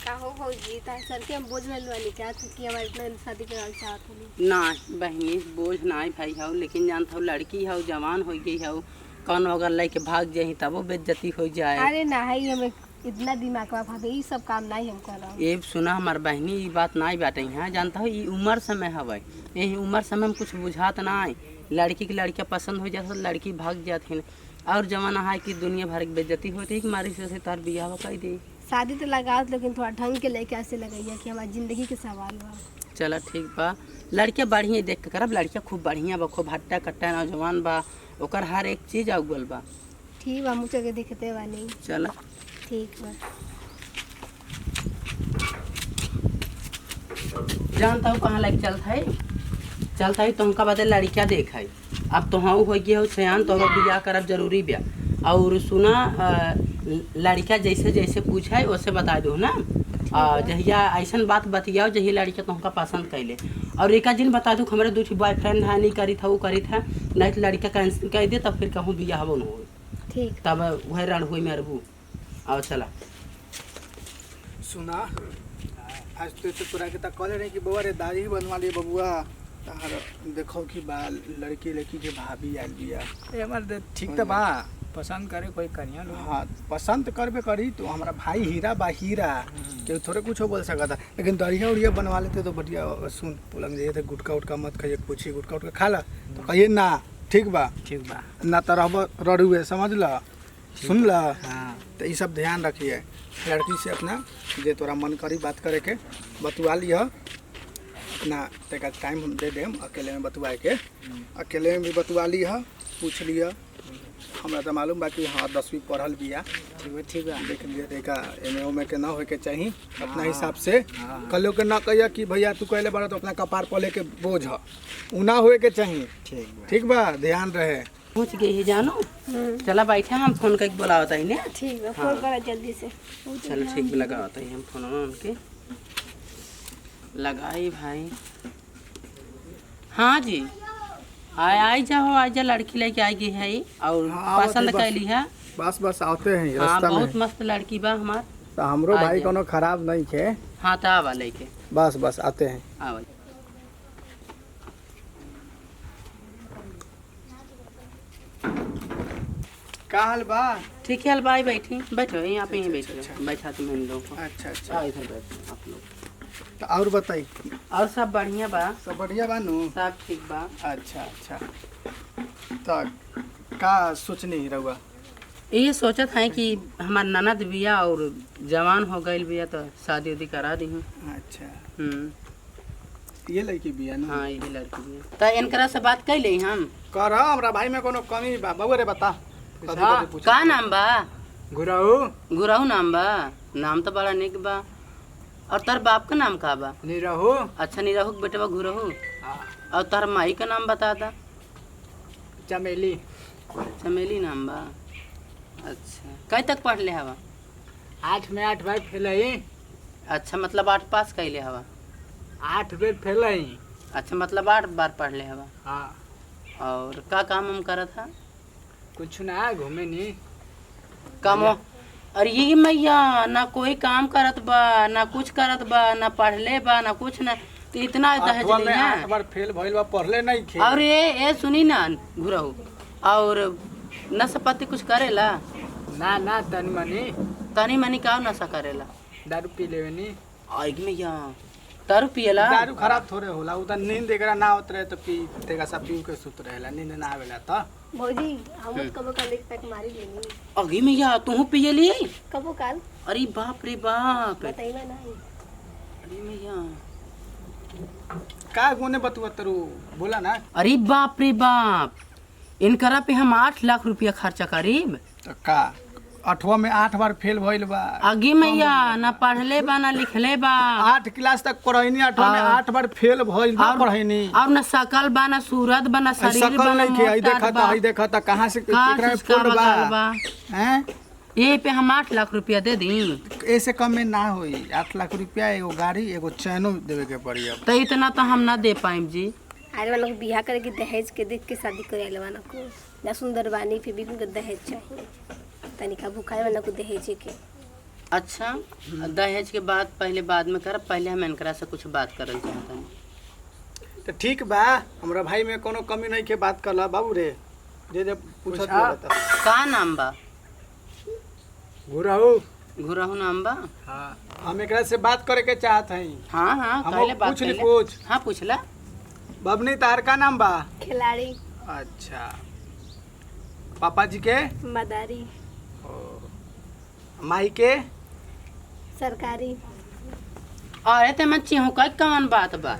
काहो भौजी ता सर के हम बोझ में वाली क्या कि हमारे इतना शादी कराल चाहत हनी ना बहनी बोझ ना भाई हौ, लेकिन जानत हौ लड़की हौ, जवान हो गई हौ, कौन अगर लेके भाग जाही तब वो बेइज्जती हो जाए। अरे ना है हमें इतना दिमाग बा भाभी ई सब काम नहीं हम करब। ये सुना हमार बहनी ई बात नहीं बाटे यहाँ जानता हो ई उम्र समय हवे, यही उम्र समय में कुछ बुझात नहीं। लड़की की लड़कियाँ पसंद हो जात लड़की भाग जाती और जमाना है कि दुनिया भर की बेइज्जती होती कि मारी से तार बियाह कर दी। शादी तो लगाओ लेकिन थोड़ा ढंग के लेके ऐसे लगैया कि हमारी जिंदगी के सवाल बा। चला ठीक बा, लड़कियाँ बढ़िया देख के करब, लड़कियाँ खूब बढ़िया बा, खूब हट्टा कट्टा नौजवान बा, ओकर हर एक चीज अव्वल बा। ठीक बा मुझे के देखते बानी। चला ठीक बा। जानता हूँ कहाँ लग चलता है तुमका बदल लड़कियाँ देख है। अब तो हाँ हो गया हो सयान तो बियाह करब जरूरी बिया। और सुना लड़कियाँ जैसे जैसे पूछे वैसे बता दो ना। जहिया ऐसा बात बतियाओ जही लड़कियाँ तुमका पसंद कैले और एक दिन बता दो हमारे दो बॉयफ्रेंड है नहीं करी था वो करी था नहीं तो लड़का कैंसिल कर दे तब फिर कहूँ बियाह न हो। ठीक तब वह रण हुई मैं रहू। और चला सुना आज तो तोरा के तक कहले रही कि बउआ रे दाढ़ी बनवा लिए बबुआ तार देखो कि बा लड़की लड़की के भाभी आयल बिया। हमारे ठीक तो बा पसंद करे कोई करिया लो। हाँ पसंद करबे करी तो हमारा भाई हीरा बा हीरा के थोड़े कुछ बोल सकता था लेकिन दरिया उड़िया बनवा लेते तो बढ़िया। सुन बोलंग जे थे गुटका उटका मत खाइए पूछी गुटका उटका खा ला तो कहिए ना ठीक बा ना तो रहब रड़ुए समझ ल सुन ल। हाँ तो ये सब ध्यान रखिए लड़की से अपना जे तोरा मन करी बात करे के बतवा लिया अपना तेका टाइम हम दे देम अकेले में बतवाए के अकेले में भी बतवा लिया पूछ लिया। हमरा तो मालूम बा कि हाँ 10वीं पढ़ल बिया ठीक बा देख लिया देखा एमे ओमे के ना होए के चाहिए अपना हिसाब से कलो के ना कहिया कि भैया तू कहले बड़ा तो अपना कपार पर लेके बोझ उ ना होए के चाहिए। ठीक बा ध्यान रहे। पहुँच गई है जानो। चला बैठे हम फोन करके बुलावता ही ने। ठीक बा फोन करा जल्दी से। चलो ठीक भी लगा होता है हम फोन उनके लगाई भाई। हाँ जी आई जाओ आ जा लड़की लेके आई गई है और हाँ, पसंद कैली है। बस आते हैं हाँ रास्ता बहुत में मस्त लड़की बा हमार। तो हमरो आ भाई जा। कोनो खराब नहीं है। हाँ तो आवा लेके बस आते हैं। आवा। का हाल बा? ठीक है भाई बैठी बैठो यहाँ पे ही बैठो बैठा तुम इन लोगों को। अच्छा इधर बैठो आप लोग। तो और बताई और सब बढ़िया बा। सब बढ़िया बा नु? सब ठीक बा। अच्छा तो का सोचनी रहुआ? ये सोचत है कि हमार ननद बिया और जवान हो गई बिया तो शादी उदी करा दी हूँ। अच्छा ये लड़की बिया नु? हाँ ये लड़की बिया तो इनकरा से बात कर ले हम। कर हमरा भाई में कोनो कमी बा बबुआ रे बता का नाम बा? गुराऊ गुराहू नाम बा। नाम तो बड़ा निक बा। और तार बाप का नाम का बा? निरहू। अच्छा निरहू के बेटा बा गुरहू। और तार माई का नाम बता दा। चमेली। चमेली नाम बा। अच्छा कई तक पढ़ ले हवा? 8 में 8 बार फेल है। अच्छा मतलब 8 पास कैले हवा? 8 बेर फेल है। अच्छा मतलब 8 बार पढ़ ले हवा। हाँ और का काम हम करत था? कुछ ना घूमे नहीं काम। अरे ये मैया ना कोई काम करत बा ना कुछ करत बा ना पढ़ले बा ना कुछ ना तो इतना दहेज आठवां में लिया। 8 बार फेल भइल बा पढ़ले नहीं खे। और ये सुनी ना घुरहू और नशा पाती कुछ करेला? ना तनी मनी का नशा करेला? दारू पी लेवे नी। आइग मैया दारू पियला? दारू खराब थोड़े होला उ त नींद एकरा ना होत रहे तो पी तेगा सब पी के सुत रहेला नींद ना आवेला त। भौजी हम कबो काल एक पैक मारी लेनी। अगी मैया तू पियली? कबो काल अरे बाप रे बाप। बताइबा नहीं। अरे मैया का गुने बतुआ तरू बोला ना। अरे बाप रे बाप इनकरा पे हम 8 लाख रुपया खर्चा करीब। तो का 8वां में 8 बार फेल भइल बा। अगी मैया ना पढ़ले बा ना लिखले बा। 8 क्लास तक पढ़ैनी 8वां में 8 बार फेल भइल बा पढ़ैनी। और ना शकल बा ना सूरत बा ना शरीर बा ना हई देखा त कहां से एकरा में फोड़ बा हैं। ये पे हम 8 लाख रुपया दे दी। ऐसे कम में ना होई 8 लाख रुपया एगो गाड़ी एगो चैनो देवे के पड़ी। अब तो इतना तो हम ना दे पाएम जी। अरे वाला को बियाह करे के दहेज के देख के शादी करे वाला को ना सुंदर बानी फिर भी उनको दहेज चाहिए तनिका भूखाए वाला को दहेज के। अच्छा दहेज के बात पहले बाद में कर, पहले हम इनकरा से कुछ बात करल चाहता हूँ। तो ठीक बा, हमरा भाई में कोनो कमी नहीं के बात करला बाबू रे। जे पूछत पूछा। बता। का नाम बा? घुराऊ। घुरहु नाम बा? हाँ, हम एकरा से बात करे के चाहत हई। हाँ हाँ हम पहले बात पूछ ली कर ले। पूछ। हाँ पूछला। बबनी तार का नाम बा? खिलाड़ी। अच्छा, पापा जी के? मदारी। माई के? सरकारी। अरे ते मैं चिहुका कौन बात बा?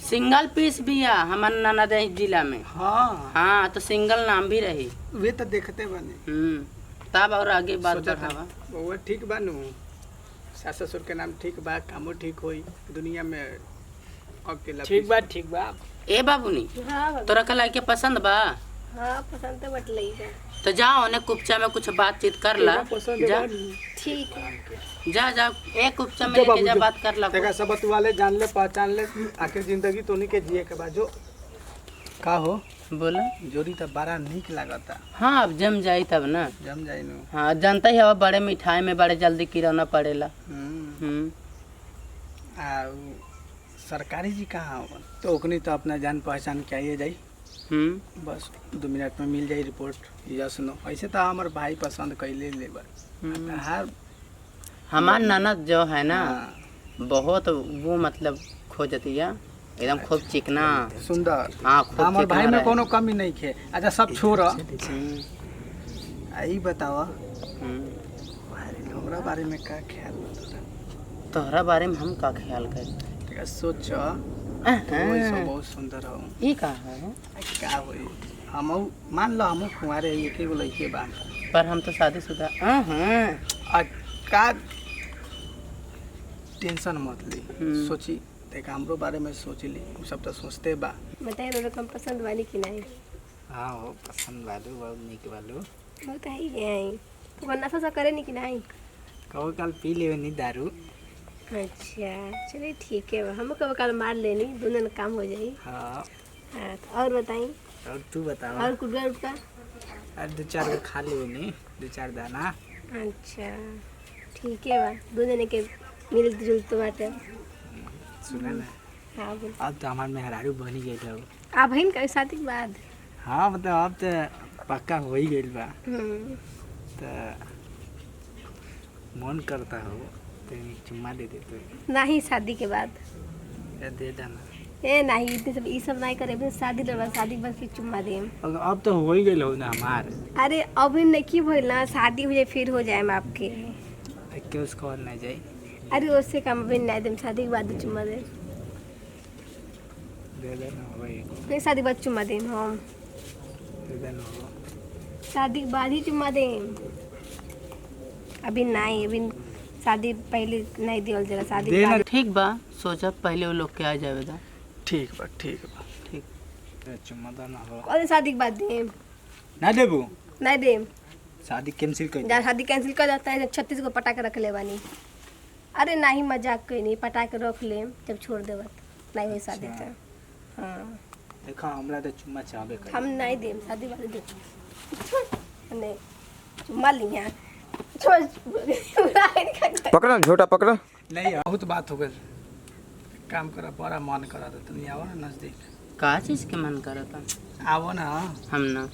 सिंगल पीस बिया हमार ननद जिला में। हाँ हाँ तो सिंगल नाम भी रही। वे तो देखते बने। तब और आगे बात सोचत बढ़ावा। वो ठीक बा नु, सास ससुर के नाम ठीक बा, कामो ठीक होई, दुनिया में अकेला ठीक बा ठीक बा। ए बाबूनी हाँ बाबू। तोरा के लड़के पसंद बा? हाँ पसंद तो बट लई बा। तो जाओ उन्हें कुपचा में कुछ बातचीत कर ला। जा ठीक है। जा जा एक कुपचा में लेके जा बात कर ला। तेरा सब तू वाले जान ले पहचान ले, आखिर जिंदगी तो नहीं के जिए के बाद जो का हो बोला जोड़ी तो बड़ा निक लागता। हाँ अब जम जाई तब ना। जम जाई नु। हाँ जानता ही अब बड़े मिठाई में बड़े जल्दी किराना पड़ेला। आ सरकारी जी कहाँ हो तो ओकनी तो अपना जान पहचान के आइए जाई। बस 2 मिनट में मिल जाई रिपोर्ट। यस नो ऐसे तो हमार भाई पसंद कैले लेबर। हर हमार ननद जो है ना हाँ, बहुत वो मतलब खोजती है एकदम खूब चिकना। सुंदर। हाँ खूब हमार चिकना भाई में रहे। कोनो कमी नहीं खे। अच्छा सब छोड़, हम्म, आई बतावा हम्म। हमरा बारे में का ख्याल बा तोरा? तोहरा बारे में हम का ख्याल करें? तेरा सोच बहुत सुंदर हो। ये का है? का होई हम मान लो हम कुंवारे एक ही लड़के बा, पर हम तो शादीशुदा। हाँ का टेंशन मत ली। हम्म। सोची देख हमरो बारे में सोच ली, उ सब तो सोचते बा। बताइए रोड कम पसंद वाली कि नहीं? हाँ हो पसंद वालू बहुत निक वालू। बहुत ही है तो नशा सा करे नहीं कि नहीं? कहो कल पी लेवे नी दारू। अच्छा चलिए ठीक है, हम कब कल मार लेनी, दोनों में काम हो जाए। हाँ हाँ तो और बताई और तू बतावा। और कुछ उठका? और 2-4 गो खा लेवे नी, 2-4 दाना। अच्छा ठीक है बा, दोनों ने के मिलत जुलत बाटे। सुना ना, हाँ बोल। अब तो हमार मेहरारू बनी गई हो। आप बहन का शादी के बाद? हाँ मतलब अब तो पक्का हो ही गई बा। तो मन करता हो तो एक चुम्मा दे दे तो। नहीं शादी के बाद? या दे देना। ए नहीं इतने सब ये सब नहीं करे, बस शादी के बाद, शादी के बाद फिर चुम्मा देम। अब तो हो ही गई हो ना हमार। अरे अभी नहीं भइल ना, शादी हो जाए फिर हो जाए आपके। क्यों उसको और नहीं जाए? अरे उससे कम अभी नहीं देम, शादी के बाद चुम्मा दे। दे देना भाई, नहीं शादी के बाद चुम्मा देम हम, दे देना हो। शादी के बाद ही चुम्मा देम। अभी नहीं, अभी शादी पहले नहीं दियल जरा, शादी के बाद। ठीक बा, सोचा पहले वो लोग के आ जावेगा। ठीक बा ठीक बा। ठीक। चुम्मा देना हो कौन शादी के बाद देम? ना देबू? नहीं देम। शादी कैंसिल कर। जा शादी कैंसिल कर जाता है, 36 को पटा के रख ले बानी। अरे नहीं मजाक कहीं नहीं, पटा के रख ले, जब छोड़ देबत नहीं हुई शादी तो। हाँ देखा हमरा तो चुम्मा चाहबे कर। हम नहीं देम, शादी वाले दे नहीं चुम्मा लिया। पकड़ा झोटा पकड़ा। नहीं बहुत बात हो गई, काम करा, बड़ा मन करा तो तुम आओ ना नजदीक। का चीज के मन करता? आओ ना, हम ना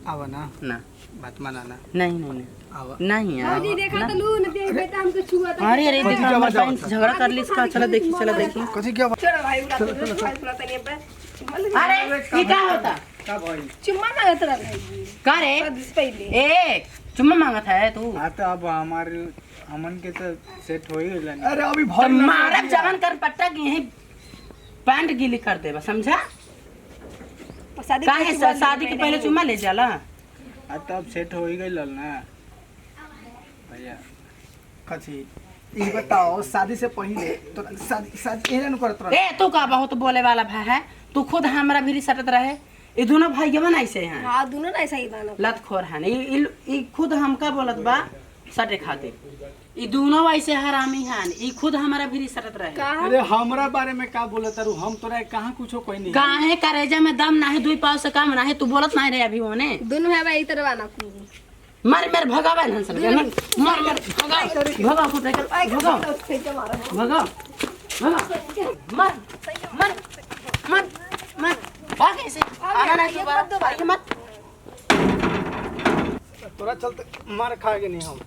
आओ ना, ना बात माना ना, नहीं नहीं नहीं आओ। नहीं यार। जी देखा तो लू न बेटा हमको छुआ था। अरे अरे देखो हमारे बहन से झगड़ा कर ली इसका। चलो देखी चलो देखी। कथी क्या बात? चलो भाई उड़ा तो सुना तनी पे चुम्मा ले। अरे ये क्या होता? का भाई? चुम्मा ना तेरा भाई का रे? बस पहले ए चुम्मा मांगत है तू? हाँ तो अब हमारे अमन के तो सेट हो ही गइल। अरे अभी तो भाई मारब जवान कर पट्टा की यही पैंट गीली कर देबा, समझा? शादी काहे शादी के पहले चुम्मा ले जाला? हाँ तो अब सेट हो ही गइल ना भैया। कथी ये बताओ, शादी से पहले तो शादी एहन करत रह। ए तू का बहुत बोले वाला भाई है? तू खुद हमरा भी सटत रहे। ये दोनों भाई बन ऐसे हैं, हां दोनों ना ऐसा ही बाना। लतखोर हैं। ई खुद हमका बोलत बा सटे खातिर। ई दोनों ऐसे हरामी हैं, ई खुद हमारा भी सटत रहे। अरे हमरा बारे में का बोलत रू? हम तोरा कहां कुछो कोई नहीं। काहे करेजा में दम ना है, 2 पाव से कम ना है। तू बोलत नहीं रे अभी होने। दोनों है भाई तरह बाना को। मार मार भगावा ना सब मार मार भगा फुट कर भगा भगा भगा मार मार मार मार भाग ऐसे आना नहीं दोबारा आइए मत तोरा चलते मार खा गए नहीं हम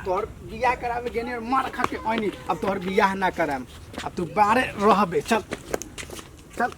तोहर बियाह करावे गेनी और मार खा के आइनी अब तोहर बियाह ना कराम अब तू बाहर रहबे चल चल